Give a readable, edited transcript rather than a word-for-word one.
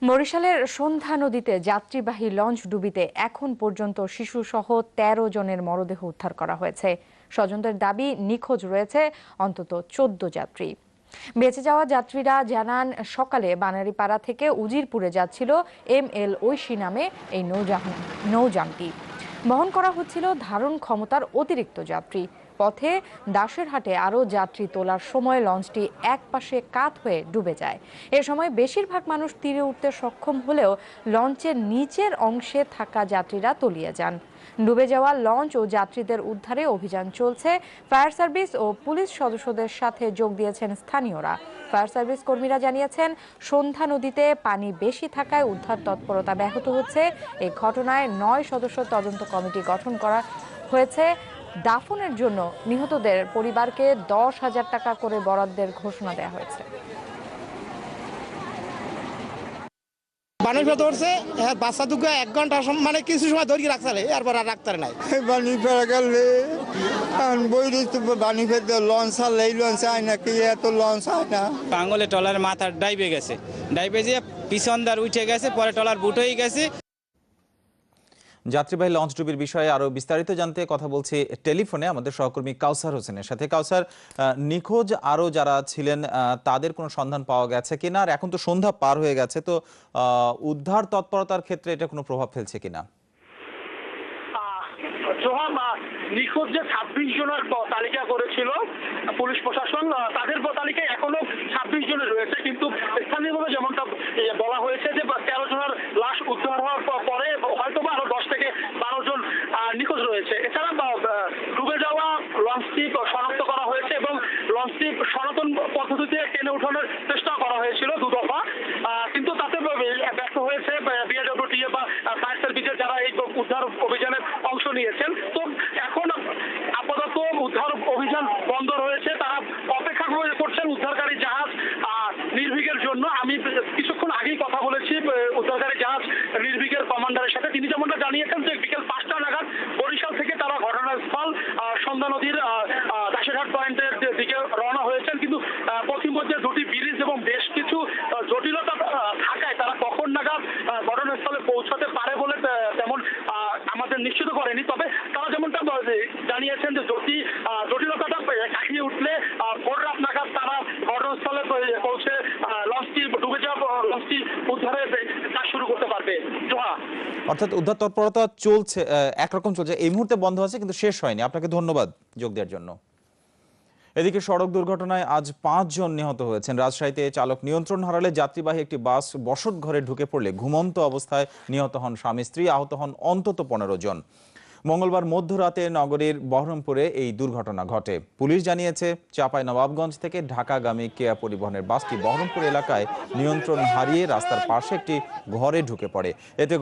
বরিশালের সন্ধ্যা নদীতে যাত্রীবাহী লঞ্চ ডুবিতে এখন পর্যন্ত শিশুসহ ১৩ জনের মরদেহ উদ্ধার করা হয়েছে। স্বজনদের দাবি, নিখোঁজ রয়েছে অন্তত ১৪ যাত্রী। বেঁচে যাওয়া যাত্রীরা জানান, সকালে বানারীপাড়া থেকে উজিরপুরে যাচ্ছিল ML ঐশী নামে এই নৌযানটি। বহন করা হচ্ছিল ধারণ ক্ষমতার অতিরিক্ত যাত্রী। পথে দাসেরহাটে আরও যাত্রী তোলার সময় লঞ্চটি একপাশে কাত হয়ে ডুবে যায়। এ সময় বেশিরভাগ মানুষ তীরে উঠতে সক্ষম হলেও লঞ্চের নিচের অংশে থাকা যাত্রীরা তলিয়ে যান। ডুবে যাওয়া লঞ্চ ও যাত্রীদের উদ্ধারে অভিযান চলছে। ফায়ার সার্ভিস ও পুলিশ সদস্যদের সাথে যোগ দিয়েছেন স্থানীয়রা। ফায়ার সার্ভিস কর্মীরা জানিয়েছেন, সন্ধ্যা নদীতে পানি বেশি থাকায় উদ্ধার তৎপরতা ব্যাহত হচ্ছে। এই ঘটনায় ৯ সদস্য তদন্ত কমিটি গঠন করা হয়েছে। দাফনের জন্য নিহতদের পরিবারকে ১০,০০০ টাকা করে বরাদ্দের ঘোষণা দেওয়া হয়েছে। পানি ধরছে বাচ্চা দুটো ১ ঘন্টা মানে কিছু সময় ধরে রাখতে এরপর আর রাখতে নাই। পানি ফেরা গেলে বই পানি ফেলতে লঞ্চ আনলে এই লঞ্চ আয় না, কি এত লঞ্চ আয় না। আঙুলে টলার মাথা ডাইবে গেছে, ডাইবে যে পিছনদার উঠে গেছে, পরে টলার বুট হয়ে গেছে। যাত্রীবাহী লঞ্চ ডুবির বিষয়ে আরো বিস্তারিত জানতে কথা বলছি টেলিফোনে আমাদের সহকর্মী কাউসার হোসেনের সাথে। কাউসার, নিখোঁজ আরো যারা ছিলেন তাদের কোনো সন্ধান পাওয়া গেছে কিনা? আর এখন তো সন্ধ্যা পার হয়ে গেছে, তো উদ্ধার তৎপরতার ক্ষেত্রে এটা কোনো প্রভাব ফেলছে কিনা? নিখোঁজ যে ২৬ জনের তালিকা করেছিল পুলিশ প্রশাসন, তাদের তালিকায় এখনো ২৬ জনের রয়েছে, কিন্তু স্থানীয়ভাবে যেমনটা বলা হয়েছে যে ১৩ জনের লাশ উদ্ধার হওয়ার পরে হয়তো আরো ১০ থেকে ১২ জন নিখোঁজ রয়েছে। এছাড়া ডুবে যাওয়া লঞ্চটি শনাক্ত করা হয়েছে এবং লঞ্চটি সনাতন পদ্ধতিতে টেনে উঠানোর চেষ্টা করা হয়েছিল ২ দফা, কিন্তু তাতে ব্যর্থ হয়েছে বিএডব্লিউটিএ বা ফায়ার সার্ভিসের যারা এই উদ্ধার অভিযানে অংশ নিয়েছেন। তো এখন আপাতত উদ্ধার অভিযান বন্ধ রয়েছে, তারা অপেক্ষা করছেন উদ্ধারকারী জাহাজ নির্ভীকের জন্য। আমি কিছুক্ষণ আগেই কথা বলেছি উদ্ধারকারী জাহাজ নির্ভীকের কমান্ডারের সাথে। তিনি যেমনটা জানিয়েছেন যে বিকেল ৫টা নাগাদ বরিশাল থেকে তারা ঘটনাস্থল সন্ধ্যা নদীর দাসেরহাট পয়েন্টের দিকে রওনা হয়েছেন, কিন্তু পথিমধ্যে দুটি ব্রিজ এবং বেশ কিছু জটিলতা থাকায় তারা কখন নাগাদ ঘটনাস্থলে পৌঁছাতে পারে বলে তেমন আমাদের নিশ্চিত করেনি। তবে তারা যেমনটা জানিয়েছেন যে জটিলতাটা কাটিয়ে উঠলে ভোর রাত নাগাদ তারা ঘটনাস্থলে পৌঁছে লঞ্চটি ডুবে যাওয়া লঞ্চটি উদ্ধারের কাজ শুরু করতে পারবে। অর্থাৎ উদ্ধার তৎপরতা চলছে, একরকম চলছে, এই মুহূর্তে বন্ধ আছে কিন্তু শেষ হয়নি। আপনাকে ধন্যবাদ যোগ দেওয়ার জন্য। এদিকে সড়ক দুর্ঘটনায় আজ ৫ জন নিহত হয়েছেন। রাজশাহীতে চালক নিয়ন্ত্রণ হারালে যাত্রীবাহী একটি বাস বসত ঘরে ঢুকে পড়লে ঘুমন্ত অবস্থায় নিহত হন স্বামী স্ত্রী, আহত হন অন্তত ১৫ জন। মঙ্গলবার মধ্যরাতে নগরীর বহরমপুরে এই দুর্ঘটনা ঘটে। পুলিশ জানিয়েছে, চাঁপাইনবাবগঞ্জ থেকে ঢাকাগামী কেয়া পরিবহনের বাসটি বহরমপুর এলাকায় নিয়ন্ত্রণ হারিয়ে রাস্তার পাশে একটি ঘরে ঢুকে পড়ে। এতে